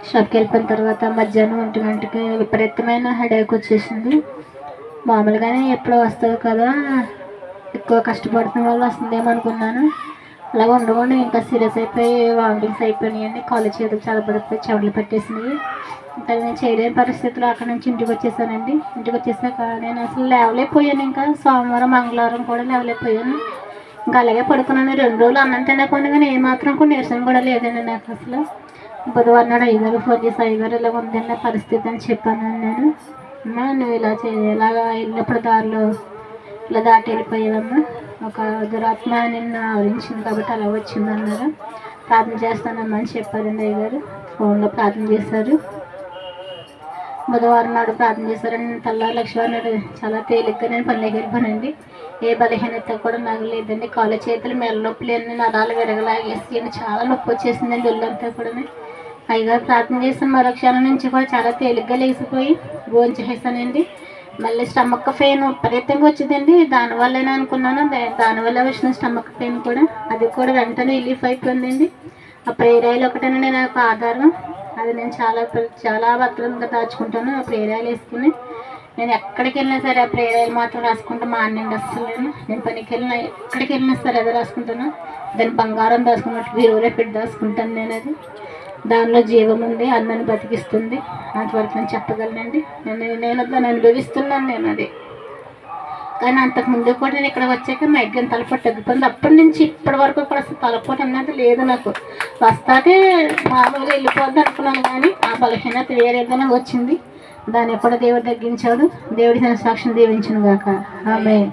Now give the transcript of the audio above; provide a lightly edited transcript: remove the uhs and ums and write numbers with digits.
షాప్కి వెళ్ళిపోయిన తర్వాత మధ్యాహ్నం 1 గంటకి విపరీతమైన హెడేక్ వచ్చేసింది. మామూలుగానే ఎప్పుడో వస్తుంది కదా, ఎక్కువ కష్టపడుతున్న వల్ల వస్తుందేమో అనుకున్నాను. అలాగ ఉండకుండా ఇంకా సీరియస్ అయిపోయి వామిటింగ్స్ అయిపోయినాయండి. కాళ్ళు చేతులు చాలా పడిపోయి చెమటలు పెట్టేసినాయి. ఇంకా నేను చేయలేని పరిస్థితుల్లో అక్కడ నుంచి ఇంటికి వచ్చేసానండి. ఇంటికి వచ్చేసాక నేను అసలు లేవలేకపోయాను. ఇంకా సోమవారం మంగళవారం కూడా లేవలేకపోయాను. ఇంకా అలాగే పడుకున్నాను. 2 రోజులు అన్నం తినకుండా కానీ ఏమాత్రం కూడా నీరసం కూడా లేదండి నాకు అసలు. బుధవారం నాడు అయ్యగారు ఫోన్ చేసి, అయ్యగారు ఇలా ఉందండి పరిస్థితి అని చెప్పాను నేను. అమ్మా నువ్వు ఇలా ఇలాగా వెళ్ళినప్పుడు దారిలో ఇలా దాటి వెళ్ళిపోయావమ్మా, ఒక దురాత్మ నిన్ను ఆవరించింది కాబట్టి అలా వచ్చిందన్నారు. ప్రార్థన చేస్తానమ్మా అని చెప్పారండి అయ్యగారు. ఫోన్లో ప్రార్థన చేశారు. బుధవారం నాడు ప్రార్థన చేశారని తెల్లారి లక్ష్మీవారం నాడు చాలా తేలిగ్గా నేను పనిలోకి వెళ్ళిపోయానండి. ఏ బలహీనత కూడా నాకు లేదండి. కాళ్ళ చేతులు మెల్ల నొప్పులు అన్నీ నరాలు విరగలాగేసి చాలా నొప్పి వచ్చేసిందండి ఒళ్ళంతా కూడా. అయ్యగారు ప్రార్థన చేసిన మరో క్షణం నుంచి కూడా చాలా తేలిగ్గా లేచిపోయి భోంచేసానండి. మళ్ళీ స్టమక్ పెయిన్ విపరీతంగా వచ్చిందండి. దానివల్లనే అనుకున్నాను, దానివల్ల వచ్చిన స్టమక్ పెయిన్ కూడా అది కూడా వెంటనే రిలీఫ్ అయిపోయిందండి. ఆ ప్రేయర్ ఆయిల్ ఒకటేనండి నాకు ఆధారం. అది నేను చాలా భద్రంగా దాచుకుంటాను. ఆ ప్రేయర్ ఆయిల్ వేసుకుని నేను ఎక్కడికి వెళ్ళినా సరే ఆ ప్రేయర్ ఆయిల్ మాత్రం రాసుకుంటా మానండి. అస్సలు నేను పనికి వెళ్ళినా ఎక్కడికి వెళ్ళినా సరే అదే రాసుకుంటాను. దాన్ని బంగారం దాచుకున్నట్టు వీరువురే పెట్టి దాచుకుంటాను నేను. అది దానిలో జీవం ఉంది, అందరిని బతికిస్తుంది. అంతవరకు నేను చెప్పగలనండి. నేను దాన్ని అనుభవిస్తున్నాను నేను. అది కానీ అంతకుముందు కూడా నేను ఇక్కడ వచ్చాక మైగ్రేన్ తలపోటు తగ్గిపోయింది. అప్పటి నుంచి ఇప్పటి వరకు కూడా అసలు తలపోటు అన్నది లేదు నాకు. వస్తాకే మామూలుగా వెళ్ళిపోద్ది అనుకున్నాను, కానీ ఆ బలహీనత వేరేదైనా వచ్చింది. దాన్ని ఎప్పుడో దేవుడు తగ్గించాడు. దేవుడి సాక్షిని దీవించును గాక. ఆమేన్.